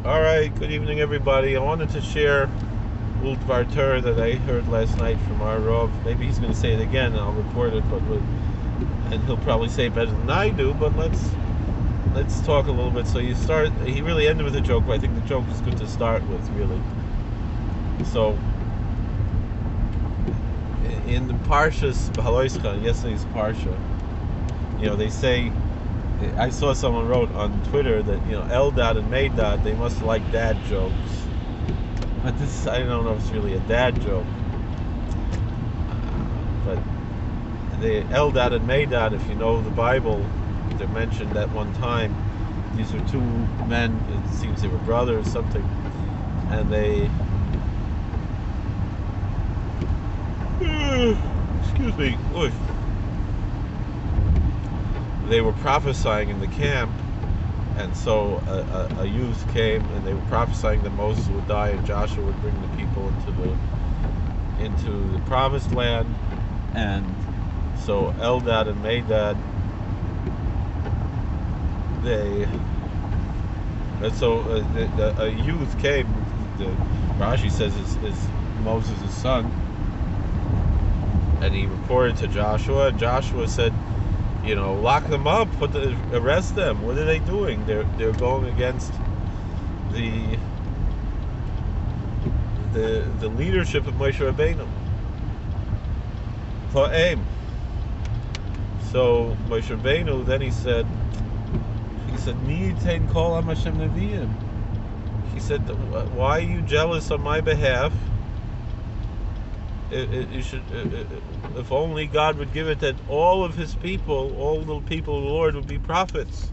All right, good evening, everybody. I wanted to share a little Dvar Torah that I heard last night from our Rav. Maybe he's going to say it again, and I'll report it, and he'll probably say it better than I do. But let's talk a little bit. So you start. He really ended with a joke, but I think the joke is good to start with, really. So in the Parshas Behaalosecha, yesterday's Parsha, they say. I saw someone wrote on Twitter that Eldad and Medad, they must like dad jokes, but this, I don't know if it's really a dad joke. But the Eldad and Medad, if you know the Bible, they're mentioned at one time. These are two men. It seems they were brothers, something, and they excuse me. Oy. They were prophesying in the camp, and so a youth came and they were prophesying that Moses would die and Joshua would bring the people into the promised land. And so Eldad and Medad, a youth came. Rashi says is Moses' son, and he reported to Joshua. And Joshua said, lock them up, arrest them. What are they doing? They're going against the leadership of Moshe Rabbeinu. So Moshe Rabbeinu, then he said, Ni'itein kol am Hashem neviim. He said, why are you jealous on my behalf? You should, if only God would give it that all of His people, all the people of the Lord, would be prophets.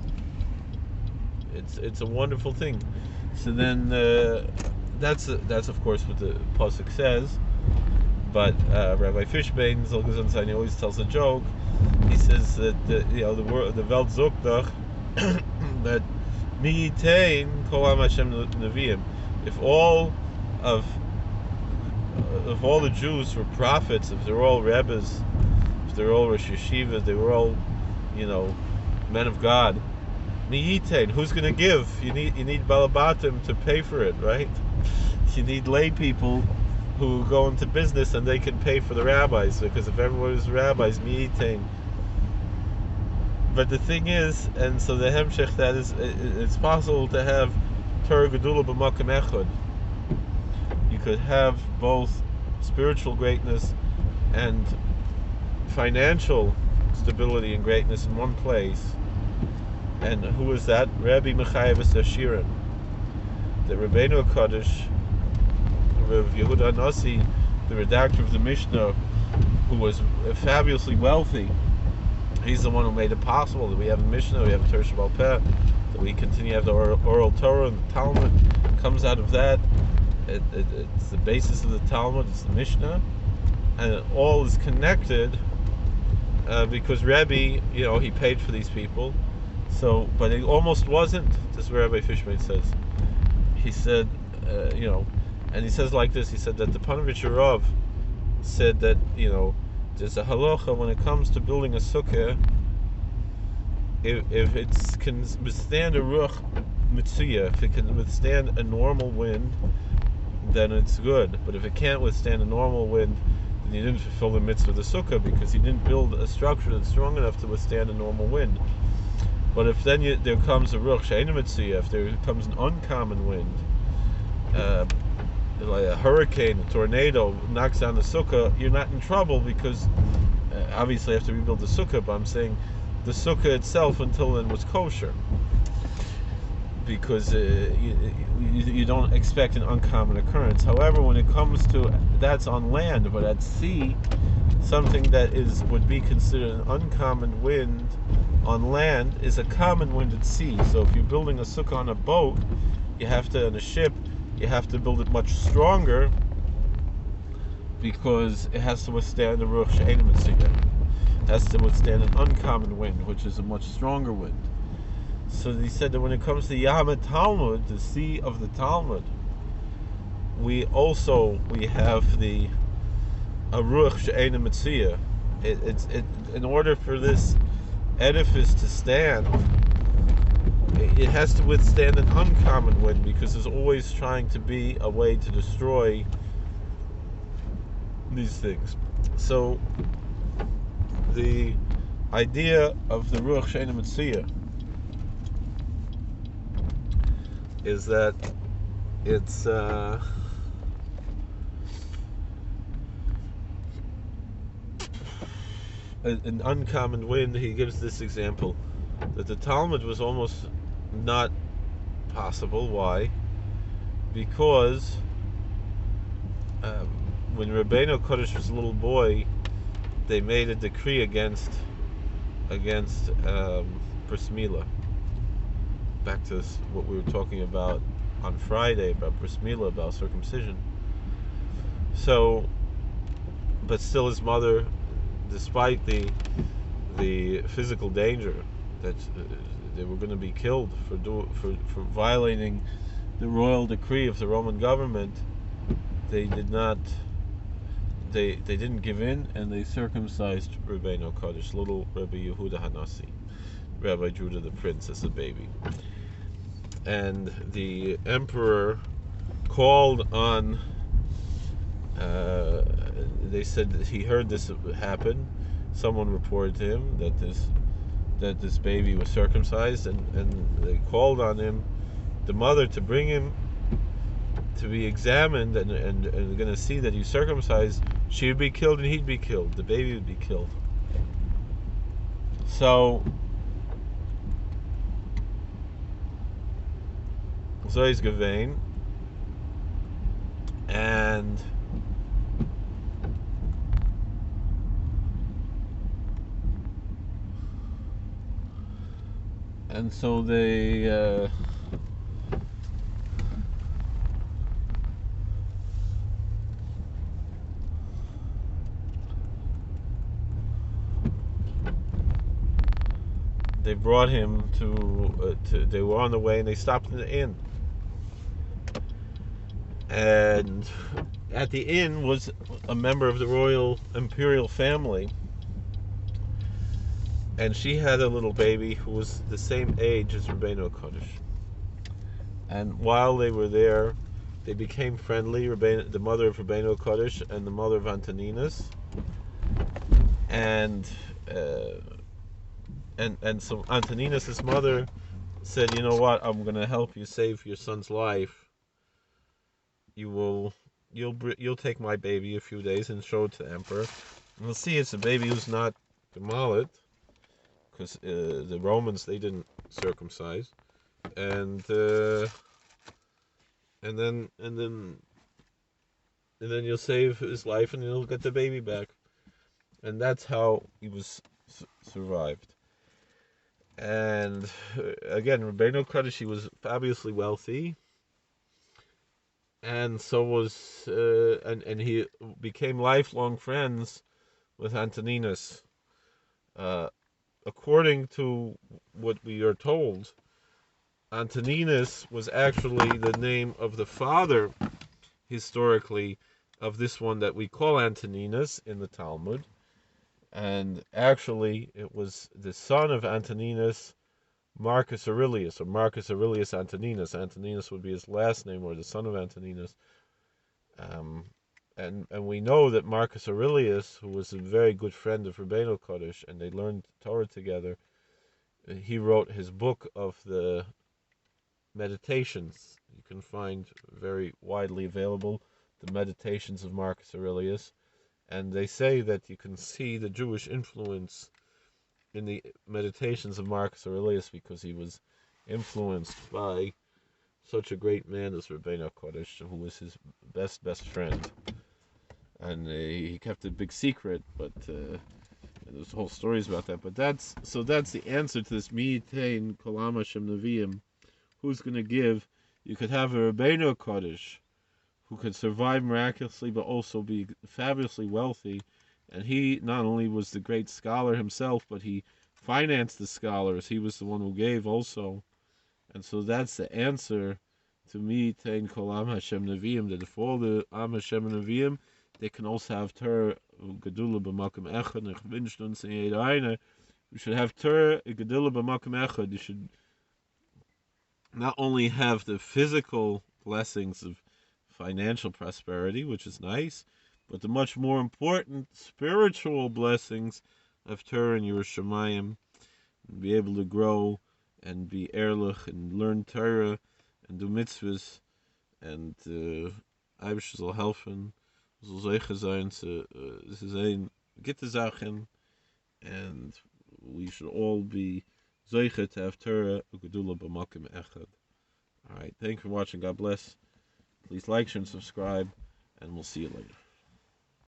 It's a wonderful thing. So then that's of course what the pasuk says. But Rabbi Fishbein Zolgazon always tells a joke. He says that the word, the Welt Zogdach, that Mi'itein kol am Hashem neviim. If all the Jews were prophets, if they're all Rebbes, if they're all Rosh Yeshiva, they were all, men of God, Mi'itein, who's going to give? You need Balabatim to pay for it, right? You need lay people who go into business and they can pay for the rabbis, because if everyone is rabbis, Mi'itein. But the thing is, and so the Hemshech, that is, it's possible to have Torah Gedula b'makom echad. You could have both spiritual greatness and financial stability and greatness in one place. And who is that? Rebbe Mechayevus Ashirin. The Rebbeinu HaKadosh, Rav Yehuda Nasi, the redactor of the Mishnah, who was fabulously wealthy, he's the one who made it possible that we have a Mishnah, we have a Torah Shabbal Peh, that we continue to have the oral Torah, and the Talmud comes out of that. It's the basis of the Talmud, it's the Mishnah, and it all is connected because Rebbe, he paid for these people. So, but it almost wasn't. This is what Rabbi Fishman says. He said, and he says like this. He said that the Panovich Rav said that there's a halacha when it comes to building a sukkah. If it can withstand a ruach mitzuyah, if it can withstand a normal wind, then it's good. But if it can't withstand a normal wind, then you didn't fulfill the mitzvah of the sukkah, because you didn't build a structure that's strong enough to withstand a normal wind. But if then there comes a ruach she'eina mitzuyah, if there comes an uncommon wind, like a hurricane, a tornado knocks down the sukkah, you're not in trouble, because obviously you have to rebuild the sukkah, but I'm saying the sukkah itself until then was kosher, because you don't expect an uncommon occurrence. However, when it comes to, that's on land, but at sea, something that would be considered an uncommon wind on land is a common wind at sea. So if you're building a sukkah on a boat, on a ship, you have to build it much stronger, because it has to withstand the ruach she'eina mitzuyah. It has to withstand an uncommon wind, which is a much stronger wind. So he said that when it comes to Yam Talmud, the sea of the Talmud, we have the ruach she'eina mitzuyah. In order for this edifice to stand, it has to withstand an uncommon wind, because there's always trying to be a way to destroy these things. So the idea of the Ruach Sheina Metzia is that it's an uncommon wind. He gives this example that the Talmud was almost not possible. Why? Because when Rebbeinu Kodesh was a little boy, they made a decree against bris milah. Back to what we were talking about on Friday about bris milah, about circumcision. So, but still, his mother, despite the physical danger that they were going to be killed for violating the royal decree of the Roman government, they didn't give in, and they circumcised Rebbeinu Kodesh, little Rebbe Yehuda Hanasi, Rabbi Judah the Prince, as a baby. And the emperor called on. They said that he heard this happen. Someone reported to him that this baby was circumcised, and they called on him, the mother, to bring him to be examined, and they're going to see that he's circumcised. She would be killed and he'd be killed. The baby would be killed. So he's Gavain, and so they brought him to they were on the way, and they stopped in the inn, and at the inn was a member of the royal imperial family, and she had a little baby who was the same age as Rebbeinu Kodesh. And while they were there, they became friendly, the mother of Rebbeinu Kodesh and the mother of Antoninus, and so Antoninus' mother said, "You know what? I'm going to help you save your son's life. You'll take my baby a few days and show it to the emperor. And we'll see it's a baby who's not gemalit, because the Romans, they didn't circumcise, and then you'll save his life, and you'll get the baby back." And that's how he was survived. And again, Rebbeinu Kodesh, he was fabulously wealthy, and so was and he became lifelong friends with Antoninus. According to what we are told, Antoninus was actually the name of the father, historically, of this one that we call Antoninus in the Talmud. And actually, it was the son of Antoninus, Marcus Aurelius, or Marcus Aurelius Antoninus. Antoninus would be his last name, or the son of Antoninus. And we know that Marcus Aurelius, who was a very good friend of Rebbeinu Kodesh, and they learned Torah together, he wrote his book of the Meditations. You can find very widely available, the Meditations of Marcus Aurelius. And they say that you can see the Jewish influence in the Meditations of Marcus Aurelius, because he was influenced by such a great man as Rebbeinu Kodesh, who was his best friend. And he kept a big secret, but there's whole stories about that. But that's the answer to this Mi'itein Kolam Hashem Neviim. Who's going to give? You could have a Rebbeinu Kodesh who could survive miraculously, but also be fabulously wealthy. And he not only was the great scholar himself, but he financed the scholars. He was the one who gave also. And so that's the answer to Mi'itein Kolam Hashem Neviim, that if all the Am Hashem Neviim, they can also have Torah Gedula b'Makom Echad. Ich wünsche uns in jeder eine, we should have Torah Gedula b'Makom Echad. You should not only have the physical blessings of financial prosperity, which is nice, but the much more important spiritual blessings of Torah and Yerushalayim, and be able to grow and be ehrlich and learn Torah and do mitzvahs, and Eibisch soll helfen, soll zeichen sein, zu sehen, gitte Sachen, and we should all be zeicher to have Torah ugedula b'makom echad. All right, thank you for watching. God bless. Please like, share, and subscribe, and we'll see you later.